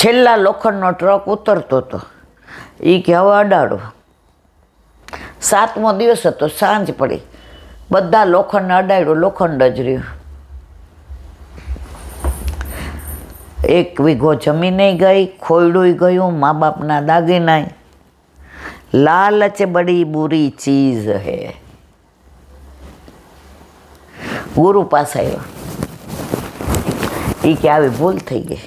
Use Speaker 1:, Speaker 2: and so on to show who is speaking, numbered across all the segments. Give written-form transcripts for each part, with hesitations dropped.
Speaker 1: છેલ્લા લોખંડનો ટ્રક ઉતરતો હતો. એ કે હવે અડાડો. 7મો દિવસ હતો, સાંજ પડી, બધા લોખંડને અડાડ્યું, લોખંડ જ રહ્યું. 1 વીઘો જમીને ગઈ, ખોયડું ગયું, મા બાપના દાગીનાય. લાલચ બડી બુરી ચીજ હે. ગુરુ પાસે આવ્યો. એ કે આવી ભૂલ થઈ ગઈ.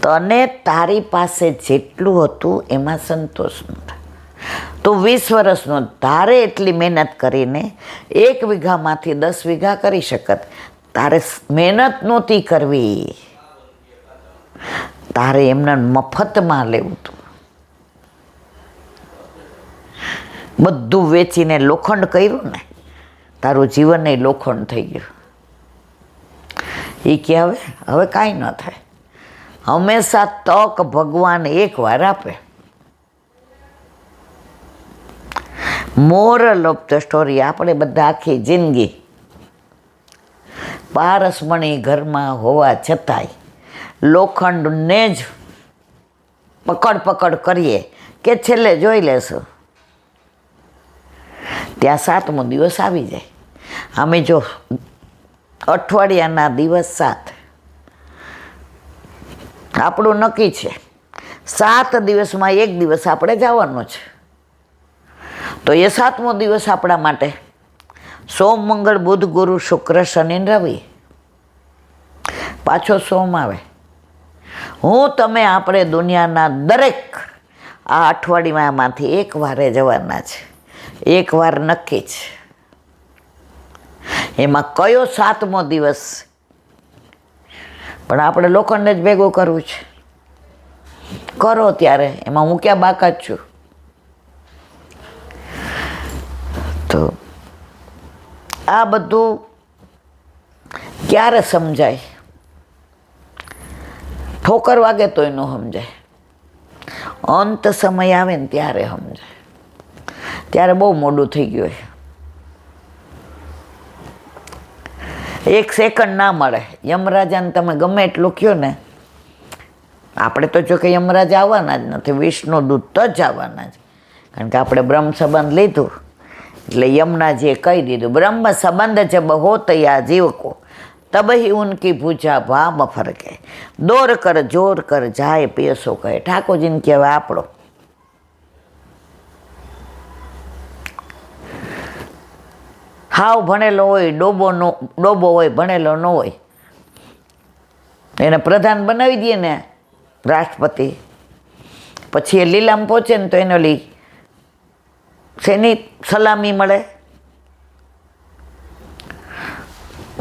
Speaker 1: તને તારી પાસે જેટલું હતું એમાં સંતોષ નહોતો. તું 20 વર્ષનો, તારે એટલી મહેનત કરીને 1 વીઘામાંથી 10 વીઘા કરી શકત. તારે મહેનત નહોતી કરવી, તારે એમને મફતમાં લેવું હતું. બધું વેચીને લોખંડ કર્યું ને, તારું જીવન એ લોખંડ થઈ ગયું. એ કે હવે કાંઈ ન થાય. હંમેશા તક ભગવાન એકવાર આપે. મોરલ ઓફ ધ સ્ટોરી, આપણે બધા આખી જિંદગી પારસમણી ઘરમાં હોવા છતાંય લોખંડને જ પકડ કરીએ કે છેલ્લે જોઈ લેશું. ત્યાં 7મો દિવસ આવી જાય. અમે જો અઠવાડિયાના દિવસ 7, આપણું નક્કી છે 7 દિવસમાં 1 દિવસ આપણે જવાનો છે. તો એ 7મો દિવસ આપણા માટે સોમ, મંગળ, બુધ, ગુરુ, શુક્ર, શનિ, રવિ, પાછો સોમ આવે. તમે આપણે દુનિયાના દરેક આ અઠવાડિયામાંથી 1 વારે જવાના છે. 1 વાર નક્કી છે. એમાં કયો 7મો દિવસ, પણ આપણે લોખંડને જ ભેગું કરવું છે. કરો ત્યારે, એમાં હું ક્યાં બાકાત છું. તો આ બધું ક્યારે સમજાય? ઠોકર વાગે તોય ન સમજાય. અંત સમય આવે ને ત્યારે સમજાય. ત્યારે બહુ મોડું થઈ ગયું હોય. 1 સેકન્ડ ના મળે. યમરાજાને તમે ગમે એટલું કહો ને, આપણે તો જો કે યમરાજ આવવાના જ નથી, વિષ્ણુદૂત જ આવવાના જ. કારણ કે આપણે બ્રહ્મ સંબંધ લીધું એટલે યમનાજીએ કહી દીધું, બ્રહ્મ સંબંધ જબ હોત યા જીવ કો તબ ही उनकी भुजा भाम फरके, दौर कर जोर कर जाए पेशो કહે. ઠાકોરજીને કહેવાય આપણો. હાવ ભણેલો હોય, ડોબો હોય, ભણેલો ન હોય, એને પ્રધાન બનાવી દઈએ ને રાષ્ટ્રપતિ, પછી એ લીલામ પહોંચે ને તો એને ઓલી શેની સલામી મળે?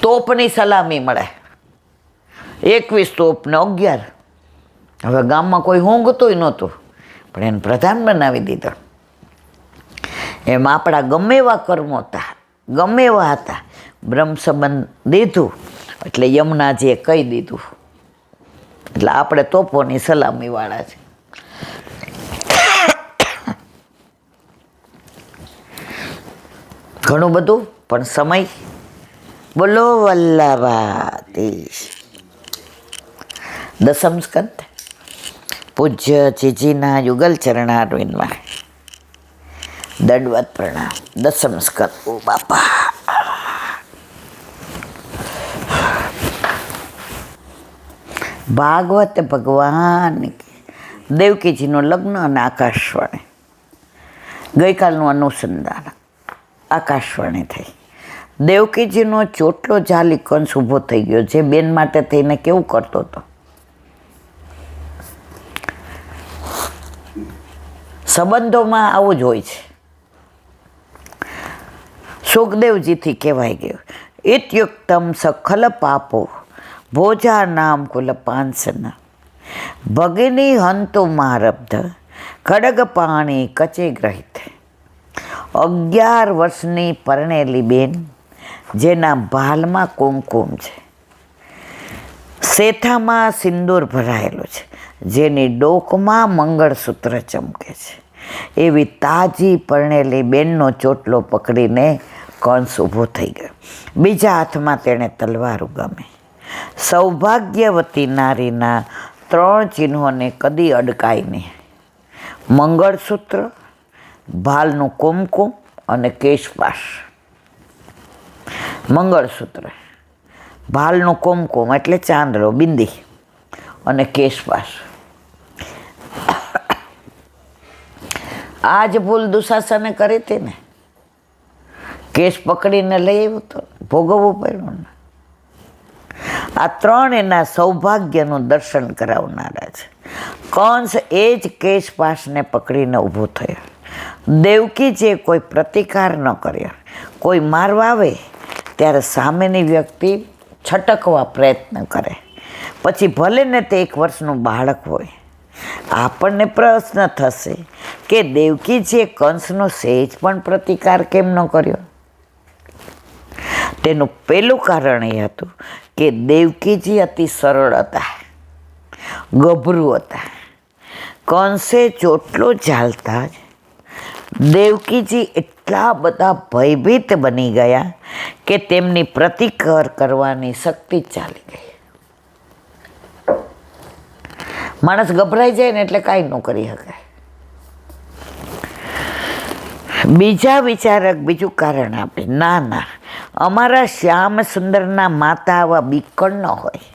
Speaker 1: તોપની સલામી મળે. 21 તોપ ને 11. હવે ગામમાં કોઈ ઊંઘતું નહોતું, પણ એને પ્રધાન બનાવી દીધો. એમ આપણા ગમે એવા કર્મો હતા, ગમે એવા હતા, બ્રહ્મ સંબંધ દીધું એટલે યમુનાજીએ કહી દીધું, એટલે આપણે તોપોની સલામીવાળા છે. ઘણું બધું, પણ સમય. બોલો વલ્લભાધીશ. 10મ સ્કંદ પૂજ્ય જીજીના યુગલ ચરણારવિંદમાં દંડવત પ્રણામ. 10મ સ્કંદ. ઓ બાપા, ભાગવત ભગવાન દેવકીજીનું લગ્ન અને આકાશવાણી. ગઈકાલનું અનુસંધાન આકાશવાણી થઈ. દેવકીજીનો ચોટલો જાલી કંસ ઊભો થઈ ગયો, જે બેન માટે થઈને કેવું કરતો હતો. સંબંધોમાં આવું જ હોય છે. સુખદેવજીથી કહેવાય ગયું, ઇત્યુક્તમ સખલ પાપો ભોજા નામ કુલ પાંસન ભગિની હંતો મારબ્ધ ખડગ પાણી કચે ગ્રહિત. 11 વર્ષની પરણેલી બેન, જેના ભાલમાં કુમકુમ છે, શેઠામાં સિંદૂર ભરાયેલું છે, જેની ડોકમાં મંગળસૂત્ર ચમકે છે, એવી તાજી પરણેલી બેનનો ચોટલો પકડીને કંસ ઊભો થઈ ગયો. બીજા હાથમાં તેણે તલવાર ઉગામી. સૌભાગ્યવતી નારીના ત્રણ ચિહ્નોને કદી અડકાય નહીં: મંગળસૂત્ર, ભાલનું કુમકુમ અને કેશપાશ. મંગળસૂત્ર, ભાલનું કુમકુમ એટલે ચાંદલો, બિંદી, અને કેશપાશ. આ જ ભૂલ દુશાસને કરી હતી ને. કેશ પકડીને લઈ આવ્યો તો ભોગવવું પડ્યું ને. આ ત્રણ એના સૌભાગ્યનું દર્શન કરાવનારા છે. કંસ એ જ કેશપાશને પકડીને ઊભો થયો. દેવકીજીએ કોઈ પ્રતિકાર ન કર્યો. કોઈ મારવા આવે ત્યારે સામેની વ્યક્તિ છટકવા પ્રયત્ન કરે, પછી ભલે ને તે 1 વર્ષનું બાળક હોય. આપણને પ્રશ્ન થશે કે દેવકીજીએ કંસનો સહેજ પણ પ્રતિકાર કેમ ન કર્યો? તેનું પહેલું કારણ એ હતું કે દેવકીજી અતિ સરળ હતા, ગભરું હતા. કંસે ચોટલો ઝાલતા જ દેવકીજી એટલા બધા ભયભીત બની ગયા કે તેમની પ્રતિકાર કરવાની શક્તિ ચાલી ગઈ. માણસ ગભરાઈ જાય ને એટલે કાંઈ ન કરી શકે. બીજા વિચારક બીજું કારણ આપે, ના ના, અમારા શ્યામ સુંદરના માતા આવા બીકણ ન હોય,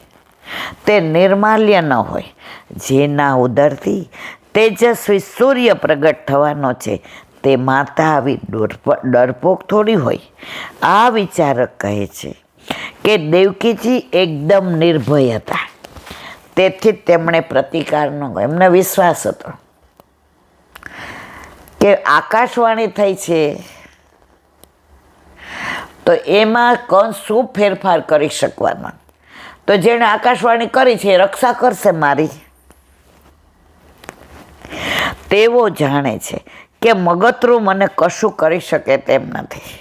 Speaker 1: તે નિર્માલ્ય ન હોય, જેના ઉદરથી તેજસ્વી સૂર્ય પ્રગટ થવાનો છે, તે માતા આવી ડરપોક થોડી હોય. આ વિચારક કહે છે કે દેવકીજી એકદમ નિર્ભય હતા, તેથી જ તેમણે પ્રતિકાર ન કર્યો. એમને વિશ્વાસ હતો કે આકાશવાણી થઈ છે તો એમાં કંસ શું ફેરફાર કરી શકવાનો? તો જેણે આકાશવાણી કરી છે એ રક્ષા કરશે મારી. તેઓ જાણે છે કે મગતરું મને કશું કરી શકે તેમ નથી.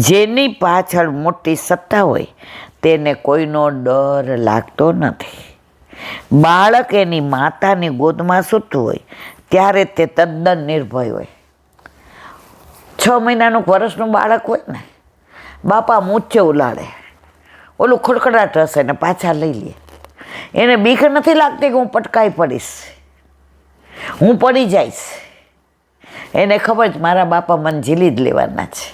Speaker 1: જેની પાછળ મોટી સત્તા હોય તેને કોઈનો ડર લાગતો નથી. બાળક એની માતાની ગોદમાં સૂતું હોય ત્યારે તે તદ્દન નિર્ભય હોય. 6 મહિનાનું વર્ષનું બાળક હોય ને, બાપા મૂછે ઉલાડે, ઓલું ખડખડાટ હશે ને પાછા લઈ લે. એને બીક નથી લાગતી કે હું પટકાઈ પડીશ, હું પડી જઈશ. એને ખબર છે મારા બાપા મને ઝીલી જ લેવાના છે.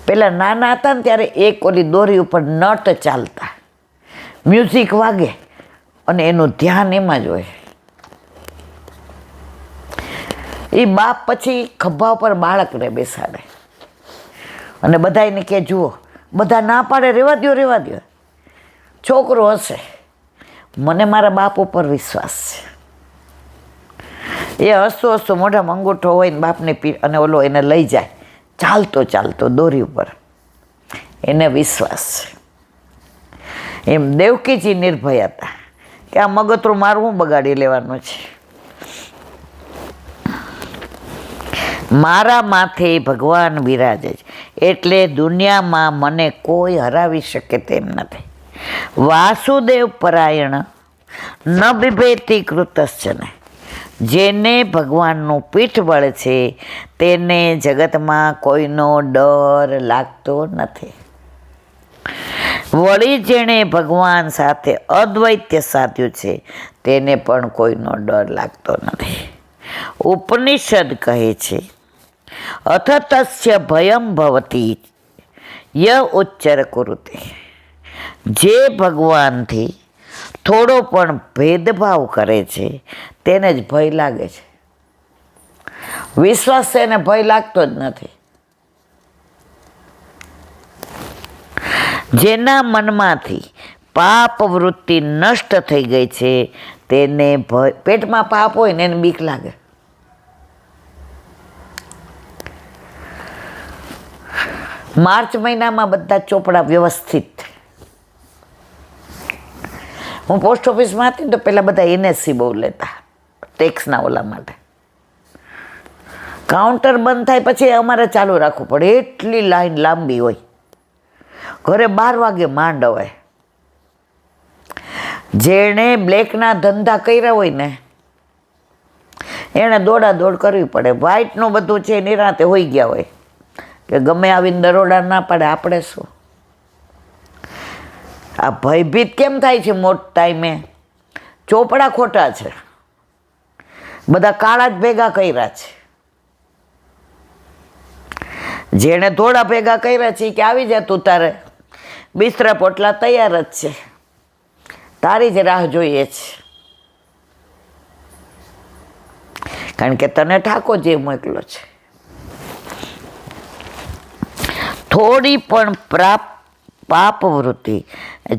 Speaker 1: પેલા નાના હતા ને ત્યારે એક ઓલી દોરી ઉપર નટ ચાલતા, મ્યુઝિક વાગે અને એનું ધ્યાન એમાં જ હોય. એ બાપ પછી ખભા ઉપર બાળકને બેસાડે અને બધાને કે જુઓ, બધા ના પાડે, રહેવા દ્યો, રહેવા દ્યો, છોકરો હશે, મને મારા બાપ ઉપર વિશ્વાસ છે. એ હસતો હસતો મોઢામાં અંગૂઠો હોય ને બાપને અને ઓલો એને લઈ જાય ચાલતો ચાલતો દોરી ઉપર, એને વિશ્વાસ છે. એમ દેવકીજી નિર્ભય હતા કે આ મગતરું મારું બગાડી લેવાનું છે. મારા માથે ભગવાન બિરાજે છે એટલે દુનિયામાં મને કોઈ હરાવી શકે તેમ નથી. વાસુદેવ પરાયણ ન બિભેતિ કૃતશ્ચન. જેને ભગવાનનું પીઠબળ છે તેને જગતમાં કોઈનો ડર લાગતો નથી. વળી જેણે ભગવાન સાથે અદ્વૈત્ય સાધ્યું છે તેને પણ કોઈનો ડર લાગતો નથી. ઉપનિષદ કહે છે, અથ તસ્ય ભયમ ભવતી ય ઉચ્ચર કુરુતે. જે ભગવાનથી થોડો પણ ભેદભાવ કરે છે તેને જ ભય લાગે છે. વિશ્વાસ છે એને ભય લાગતો જ નથી. જેના મનમાંથી પાપ વૃત્તિ નષ્ટ થઈ ગઈ છે તેને ભય, પેટમાં પાપ હોય ને એને બીક લાગે. માર્ચ મહિનામાં બધા ચોપડા વ્યવસ્થિત. હું પોસ્ટ ઓફિસમાં હતી તો પહેલાં બધા NSC બહુ લેતા ટેક્સના ઓલા માટે. કાઉન્ટર બંધ થાય પછી અમારે ચાલુ રાખવું પડે, એટલી લાઈન લાંબી હોય. ઘરે 12 વાગે માંડ હોય. જેણે બ્લેકના ધંધા કર્યા હોય ને એણે દોડાદોડ કરવી પડે. વ્હાઇટનું બધું છે નિરાંતે હોઈ ગયા હોય કે ગમે આવીને દરોડા ના પાડે, આપણે શું. આ ભયભીત કેમ થાય છે? મોટ ટાઈમે ચોપડા ખોટા છે, બધા કાળા જ ભેગા કર્યા છે. જેણે થોડા ભેગા કર્યા છે કે આવી જા, તું તારે બિસ્તરા પોટલા તૈયાર જ છે, તારી જ રાહ જોઈએ છે. કારણ કે તને ઠાકોર જે મોકલો છે. થોડી પણ પાપ વૃત્તિ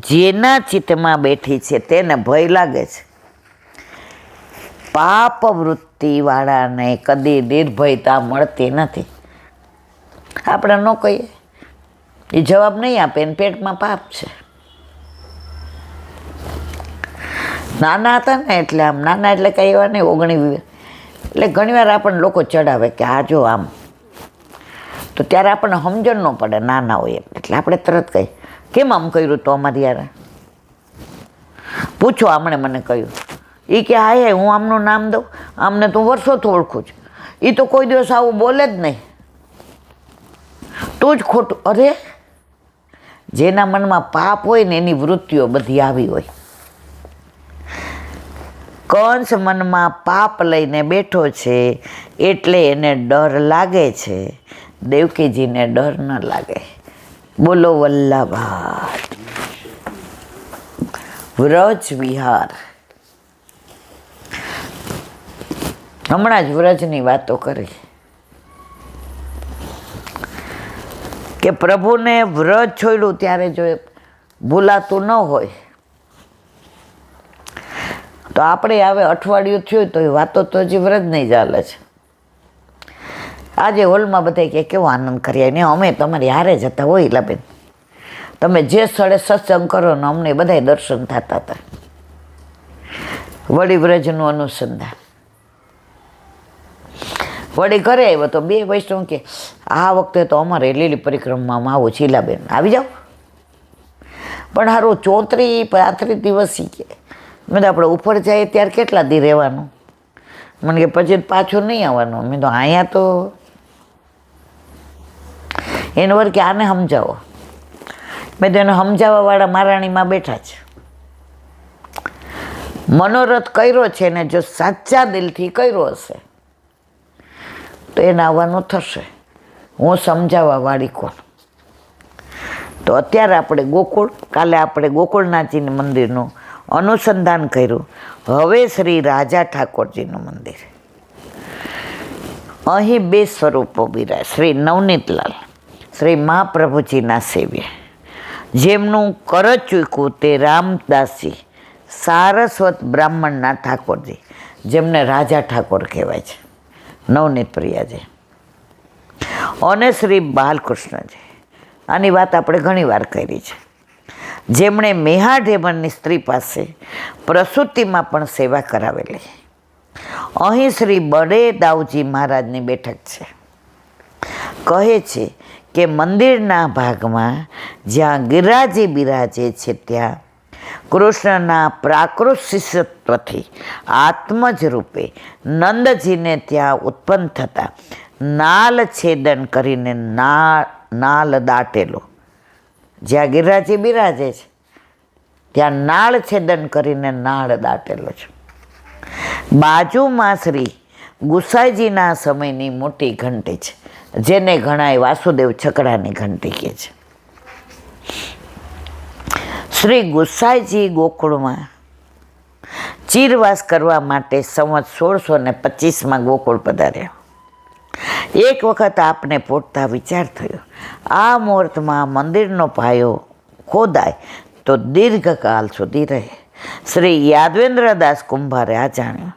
Speaker 1: જેના ચિત્તમાં બેઠી છે તેને ભય લાગે છે. પાપ વૃત્તિ વાળાને કદી નિર્ભયતા મળતી નથી. આપણે ન કહીએ, એ જવાબ નહીં આપે, એને પેટમાં પાપ છે. નાના હતા ને એટલે આમ, નાના એટલે કઈ એવા નહીં, 19 એટલે ઘણીવાર આપણને લોકો ચડાવે કે આ જો આમ, તો ત્યારે આપણને સમજણ ન પડે, નાના હોય એટલે આપણે તરત કહી, કેમ આમ કર્યું તો અમારી યાર, પૂછો આમણે મને કહ્યું. એ કે હા હું આમનું નામ દઉં, આમને તું વર્ષોથી ઓળખું છું, એ તો કોઈ દિવસ આવું બોલે જ નહીં, તું જ ખોટું. અરે જેના મનમાં પાપ હોય ને એની વૃત્તિઓ બધી આવી હોય. કંસ મનમાં પાપ લઈને બેઠો છે એટલે એને ડર લાગે છે, દેવકીજીને ડર ન લાગે. બોલો વલ્લભાઈ. વ્રજ વિહાર. હમણાં જ વ્રજની વાતો કરી કે પ્રભુને વ્રજ છોડ્યું ત્યારે જો ભૂલાતું ન હોય તો આપણે હવે અઠવાડિયું થયું તો એ વાતો તો હજી વ્રજ નહીં ચાલે છે. આજે હોલમાં બધા કે કેવો આનંદ કરીએ ને, અમે તમારી હારે જતા હોય ઈલાબેન, તમે જે સ્થળે સત્સંગ કરો ને અમને બધા દર્શન થતા હતા. વળી વ્રજનું અનુસંધાન. વળી ઘરે આવ્યો તો 2 વૈષ્ણવ કે આ વખતે તો અમારે લીલી પરિક્રમામાં આવું છે ઈલાબેન, આવી જાઓ. પણ હારું 34-35 દિવસ કે મેં તો આપણે ઉપર જઈએ ત્યારે કેટલા દી રહેવાનું? મને કે પછી પાછું નહીં આવવાનું. મેં તો અહીંયા તો એને વર કે આને સમજાવો. મેં તો એને સમજાવવાવાળા મહારાણીમાં બેઠા છે. મનોરથ કર્યો છે ને જો સાચા દિલથી કર્યો હશે તો એને આવવાનું થશે. હું સમજાવવાવાળી કોણ? તો અત્યારે આપણે ગોકુળ, કાલે આપણે ગોકુળનાથજીનું મંદિરનું અનુસંધાન કર્યું. હવે શ્રી રાજા ઠાકોરજીનું મંદિર. અહીં 2 સ્વરૂપો બિરાય, શ્રી નવનીતલાલ, શ્રી મહાપ્રભુજીના સેવ્ય, જેમનું કરજ ચૂક્યું તે રામદાસજી સારસ્વત બ્રાહ્મણના ઠાકોરજી, જેમને રાજા ઠાકોર કહેવાય છે, નવનીત પ્રિયાજી, અને શ્રી બાલકૃષ્ણજી. આની વાત આપણે ઘણી વાર કરી છે, જેમણે મેહાઢેમણની સ્ત્રી પાસે પ્રસૂતિમાં પણ સેવા કરાવેલી. અહીં શ્રી બડે દાઉજી મહારાજની બેઠક છે. કહે છે કે મંદિરના ભાગમાં જ્યાં ગિરિરાજી બિરાજે છે ત્યાં કૃષ્ણના પ્રાકૃત શિષ્યત્વથી આત્મજ રૂપે નંદજીને ત્યાં ઉત્પન્ન થતા નાલ છેદન કરીને નાલ દાટેલો. જ્યાં ગિરિરાજી બિરાજે છે ત્યાં નાળ છેદન કરીને નાળ દાટેલો છે. બાજુમાં શ્રી ગુસાઈજીના સમયની મોટી ઘંટી છે, જેને ઘણાય વાસુદેવ છકડાની ઘંટી કહે છે. શ્રી ગુસાઈજી ગોકુળમાં ચીરવાસ કરવા માટે સંવત 1625માં ગોકુળ પધાર્યા. એક વખત આપને પોટતા વિચાર થયો, આ મુહૂર્તમાં મંદિરનો પાયો ખોદાય તો દીર્ઘકાલ સુધી રહે. શ્રી યાદવેન્દ્રદાસ કુંભારે આ જાણ્યું.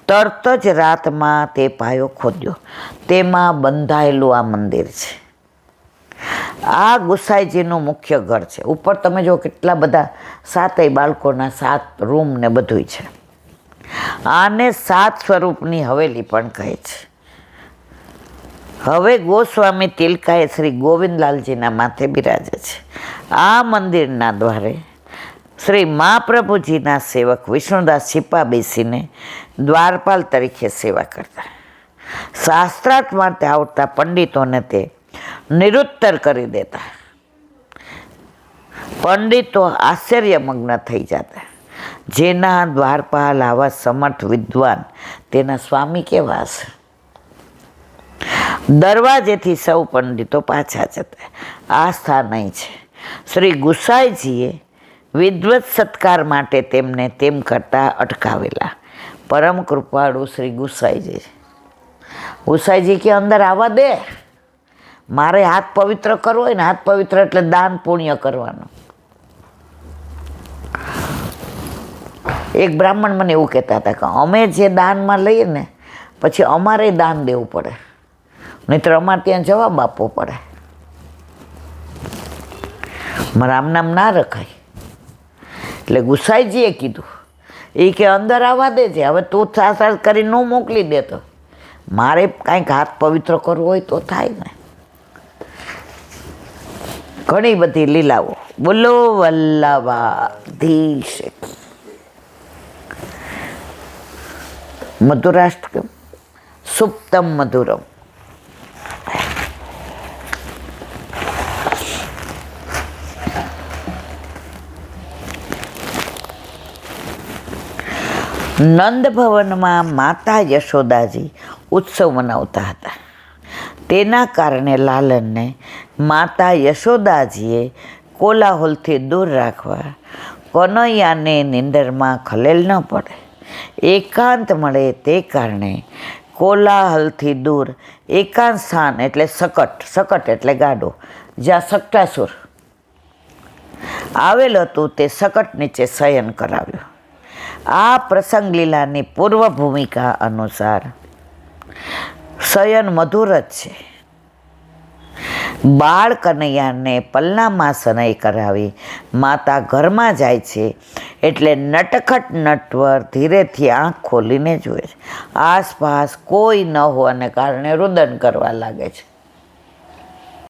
Speaker 1: તરત જ રાતમાં તે પાયો ખોદ્યો. તેમાં બંધાયેલું આ મંદિર છે. આ ગુસાઈજીનું મુખ્ય ઘર છે. ઉપર તમે જો કેટલા બધા 7 બાળકોના 7 રૂમ ને બધું છે. આને 7 સ્વરૂપની હવેલી પણ કહે છે. હવે ગોસ્વામી તિલકાએ શ્રી ગોવિંદલાલજીના માથે બિરાજે છે. આ મંદિરના દ્વારે શ્રી મહાપ્રભુજીના સેવક વિષ્ણુદાસ છીપા બેસીને દ્વારપાલ તરીકે સેવા કરતા. શાસ્ત્રાર્થ માટે આવતા પંડિતોને તે નિરુત્તર કરી દેતા. પંડિતો આશ્ચર્યમગ્ન થઈ જતા. જેના દ્વારપાલ આવા સમર્થ વિદ્વાન, તેના સ્વામી કેવા હશે. દરવાજેથી સૌ પંડિતો પાછા જતા. આ સ્થાન અહીં છે. શ્રી ગુસાઈજીએ વિદ્વત સત્કાર માટે તેમને તેમ કરતા અટકાવેલા. પરમ કૃપાળુ શ્રી ગુસાઈજી. ગુસાઈજી કે અંદર આવવા દે, મારે હાથ પવિત્ર કરવો હોય ને, હાથ પવિત્ર એટલે દાન પુણ્ય કરવાનું. એક બ્રાહ્મણ મને એવું કહેતા હતા કે અમે જે દાનમાં લઈએ ને પછી અમારે દાન દેવું પડે, નહીંતર અમારે ત્યાં જવાબ આપવો પડે. મારા આમ નામ ના રખાય. એટલે ગુસાઈજીએ કીધું, એ કે અંદર આવવા દેજે, હવે તું સાસ કરી ન મોકલી દે તો મારે કાંઈક હાથ પવિત્ર કરવો હોય તો થાય ને. ઘણી બધી લીલાઓ. બોલો વલ્લભાધીશ. મધુરાષ્ટકમ સુપ્તમ મધુરમ. નંદ ભવનમાં માતા યશોદાજી ઉત્સવ મનાવતા હતા. તેના કારણે લાલનને માતા યશોદાજીએ કોલાહલથી દૂર રાખવા, કનૈયાને નિંદરમાં ખલેલ ન પડે, એકાંત મળે તે કારણે કોલાહલથી દૂર એકાંત સ્થાન એટલે સકટ, સકટ એટલે ગાડો, જ્યાં સકટાસુર આવેલ હતું તે સકટ નીચે શયન કરાવ્યું. આ પ્રસંગ લીલાની પૂર્વ ભૂમિકા અનુસાર શયન મધુર જ છે. બાળ કનૈયાને પલ્લામાં સનય કરાવી માતા ઘરમાં જાય છે એટલે નટખટ નટવર ધીરેથી આંખ ખોલીને જુએ છે. આસપાસ કોઈ ન હોવાને કારણે રુદન કરવા લાગે છે.